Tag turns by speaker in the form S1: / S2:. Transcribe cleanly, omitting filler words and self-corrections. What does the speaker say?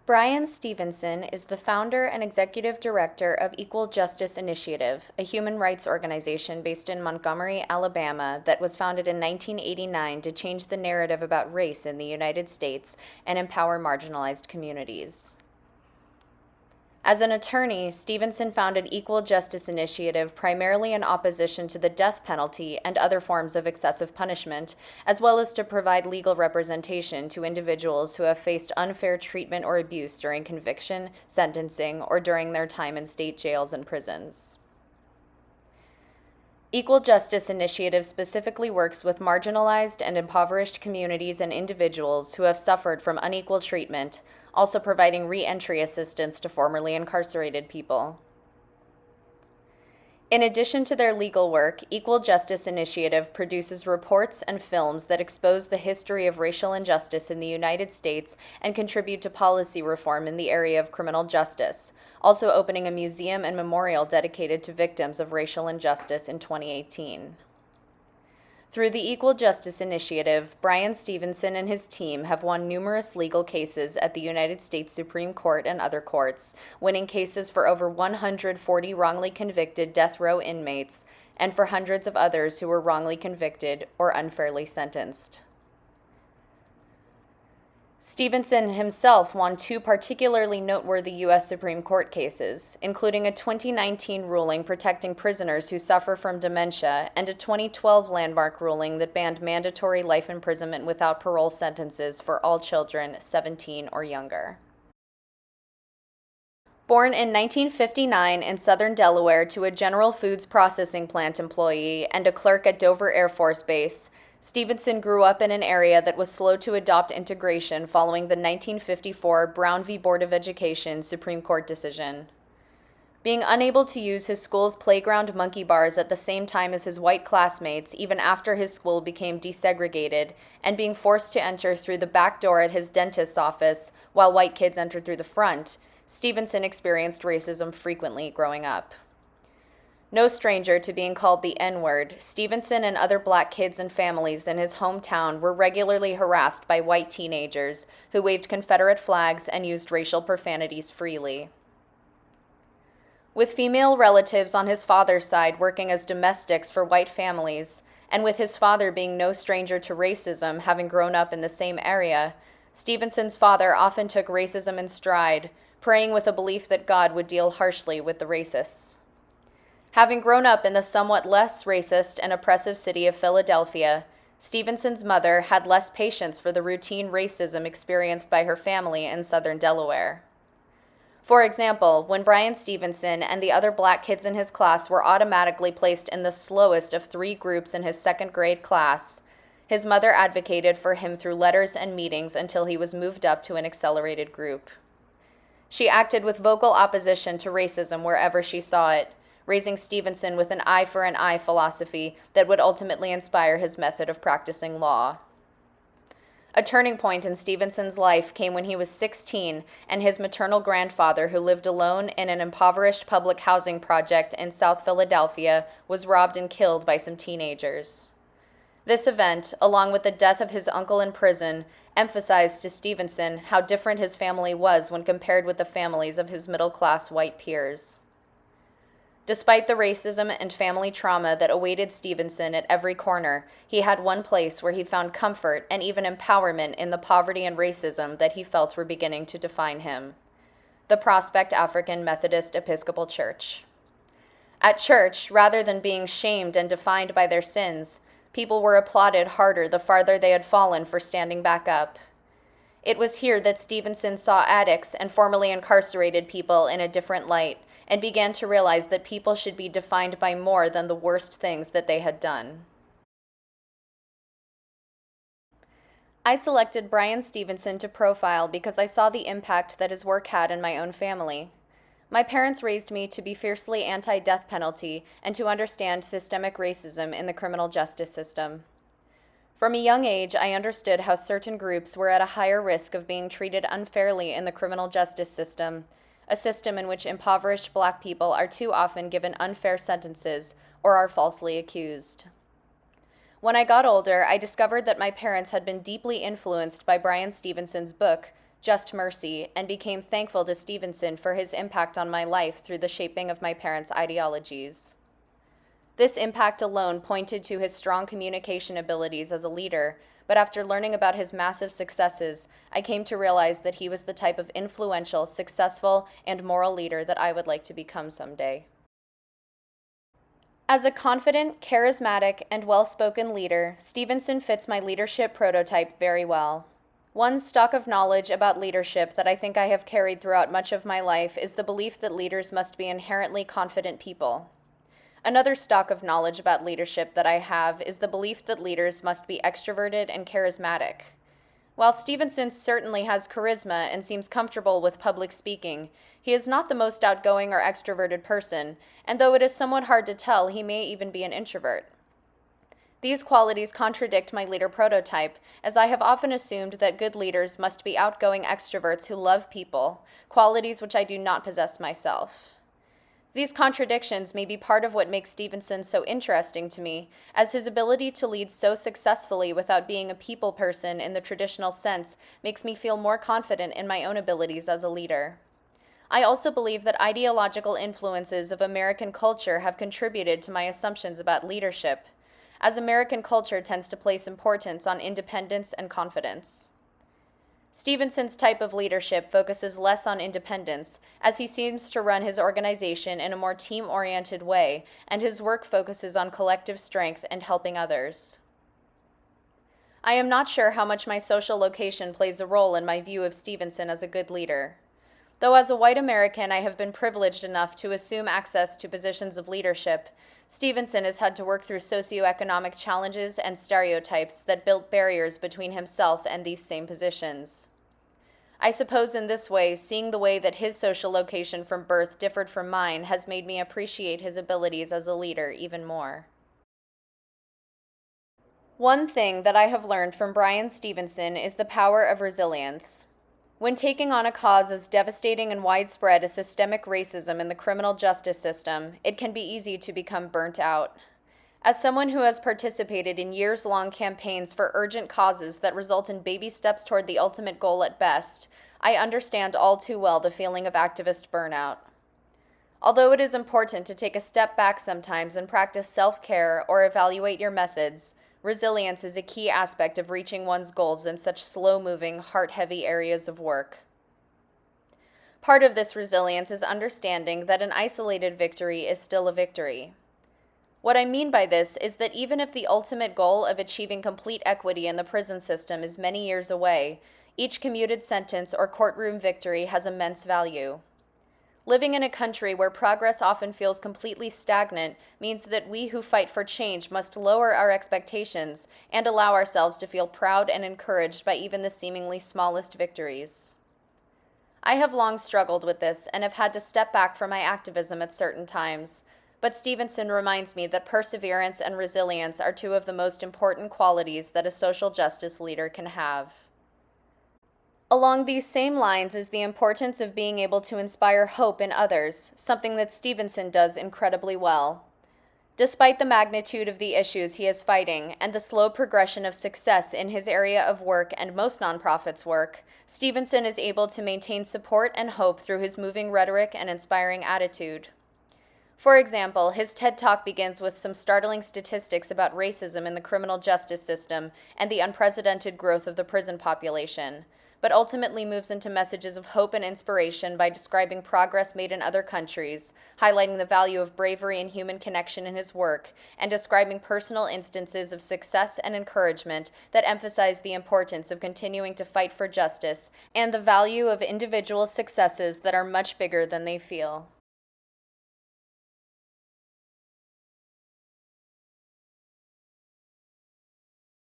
S1: Bryan Stevenson is the founder and executive director of Equal Justice Initiative, a human rights organization based in Montgomery, Alabama, that was founded in 1989 to change the narrative about race in the United States and empower marginalized communities. As an attorney, Stevenson founded Equal Justice Initiative primarily in opposition to the death penalty and other forms of excessive punishment, as well as to provide legal representation to individuals who have faced unfair treatment or abuse during conviction, sentencing, or during their time in state jails and prisons. Equal Justice Initiative specifically works with marginalized and impoverished communities and individuals who have suffered from unequal treatment, also providing re-entry assistance to formerly incarcerated people. In addition to their legal work, Equal Justice Initiative produces reports and films that expose the history of racial injustice in the United States and contribute to policy reform in the area of criminal justice, also opening a museum and memorial dedicated to victims of racial injustice in 2018. Through the Equal Justice Initiative, Bryan Stevenson and his team have won numerous legal cases at the United States Supreme Court and other courts, winning cases for over 140 wrongly convicted death row inmates and for hundreds of others who were wrongly convicted or unfairly sentenced. Stevenson himself won two particularly noteworthy U.S. Supreme Court cases, including a 2019 ruling protecting prisoners who suffer from dementia and a 2012 landmark ruling that banned mandatory life imprisonment without parole sentences for all children 17 or younger. Born in 1959 in southern Delaware to a General Foods processing plant employee and a clerk at Dover Air Force Base, Stevenson grew up in an area that was slow to adopt integration following the 1954 Brown v. Board of Education Supreme Court decision. Being unable to use his school's playground monkey bars at the same time as his white classmates, even after his school became desegregated, and being forced to enter through the back door at his dentist's office while white kids entered through the front, Stevenson experienced racism frequently growing up. No stranger to being called the N-word, Stevenson and other black kids and families in his hometown were regularly harassed by white teenagers who waved Confederate flags and used racial profanities freely. With female relatives on his father's side working as domestics for white families, and with his father being no stranger to racism, having grown up in the same area, Stevenson's father often took racism in stride, praying with a belief that God would deal harshly with the racists. Having grown up in the somewhat less racist and oppressive city of Philadelphia, Stevenson's mother had less patience for the routine racism experienced by her family in southern Delaware. For example, when Bryan Stevenson and the other black kids in his class were automatically placed in the slowest of three groups in his second grade class, his mother advocated for him through letters and meetings until he was moved up to an accelerated group. She acted with vocal opposition to racism wherever she saw it, raising Stevenson with an eye for an eye philosophy that would ultimately inspire his method of practicing law. A turning point in Stevenson's life came when he was 16 and his maternal grandfather, who lived alone in an impoverished public housing project in South Philadelphia, was robbed and killed by some teenagers. This event, along with the death of his uncle in prison, emphasized to Stevenson how different his family was when compared with the families of his middle-class white peers. Despite the racism and family trauma that awaited Stevenson at every corner, he had one place where he found comfort and even empowerment in the poverty and racism that he felt were beginning to define him: the Prospect African Methodist Episcopal Church. At church, rather than being shamed and defined by their sins, people were applauded harder the farther they had fallen for standing back up. It was here that Stevenson saw addicts and formerly incarcerated people in a different light, and began to realize that people should be defined by more than the worst things that they had done. I selected Bryan Stevenson to profile because I saw the impact that his work had in my own family. My parents raised me to be fiercely anti-death penalty and to understand systemic racism in the criminal justice system. From a young age, I understood how certain groups were at a higher risk of being treated unfairly in the criminal justice system, a system in which impoverished black people are too often given unfair sentences or are falsely accused. When I got older, I discovered that my parents had been deeply influenced by Bryan Stevenson's book, just mercy, and became thankful to Stevenson for his impact on my life through the shaping of my parents' ideologies. This impact alone pointed to his strong communication abilities as a leader, but after learning about his massive successes, I came to realize that he was the type of influential, successful, and moral leader that I would like to become someday. As a confident, charismatic, and well-spoken leader, Stevenson fits my leadership prototype very well. One stock of knowledge about leadership that I think I have carried throughout much of my life is the belief that leaders must be inherently confident people. Another stock of knowledge about leadership that I have is the belief that leaders must be extroverted and charismatic. While Stevenson certainly has charisma and seems comfortable with public speaking, he is not the most outgoing or extroverted person, and though it is somewhat hard to tell, he may even be an introvert. These qualities contradict my leader prototype, as I have often assumed that good leaders must be outgoing extroverts who love people, qualities which I do not possess myself. These contradictions may be part of what makes Stevenson so interesting to me, as his ability to lead so successfully without being a people person in the traditional sense makes me feel more confident in my own abilities as a leader. I also believe that ideological influences of American culture have contributed to my assumptions about leadership, as American culture tends to place importance on independence and confidence. Stevenson's type of leadership focuses less on independence, as he seems to run his organization in a more team-oriented way, and his work focuses on collective strength and helping others. I am not sure how much my social location plays a role in my view of Stevenson as a good leader. Though as a white American I have been privileged enough to assume access to positions of leadership, Stevenson has had to work through socioeconomic challenges and stereotypes that built barriers between himself and these same positions. I suppose in this way, seeing the way that his social location from birth differed from mine has made me appreciate his abilities as a leader even more. One thing that I have learned from Bryan Stevenson is the power of resilience. When taking on a cause as devastating and widespread as systemic racism in the criminal justice system, it can be easy to become burnt out. As someone who has participated in years-long campaigns for urgent causes that result in baby steps toward the ultimate goal at best, I understand all too well the feeling of activist burnout. Although it is important to take a step back sometimes and practice self-care or evaluate your methods, resilience is a key aspect of reaching one's goals in such slow-moving, heart-heavy areas of work. Part of this resilience is understanding that an isolated victory is still a victory. What I mean by this is that even if the ultimate goal of achieving complete equity in the prison system is many years away, each commuted sentence or courtroom victory has immense value. Living in a country where progress often feels completely stagnant means that we who fight for change must lower our expectations and allow ourselves to feel proud and encouraged by even the seemingly smallest victories. I have long struggled with this and have had to step back from my activism at certain times, but Stevenson reminds me that perseverance and resilience are two of the most important qualities that a social justice leader can have. Along these same lines is the importance of being able to inspire hope in others, something that Stevenson does incredibly well. Despite the magnitude of the issues he is fighting and the slow progression of success in his area of work and most nonprofits' work, Stevenson is able to maintain support and hope through his moving rhetoric and inspiring attitude. For example, his TED Talk begins with some startling statistics about racism in the criminal justice system and the unprecedented growth of the prison population, but ultimately moves into messages of hope and inspiration by describing progress made in other countries, highlighting the value of bravery and human connection in his work, and describing personal instances of success and encouragement that emphasize the importance of continuing to fight for justice and the value of individual successes that are much bigger than they feel.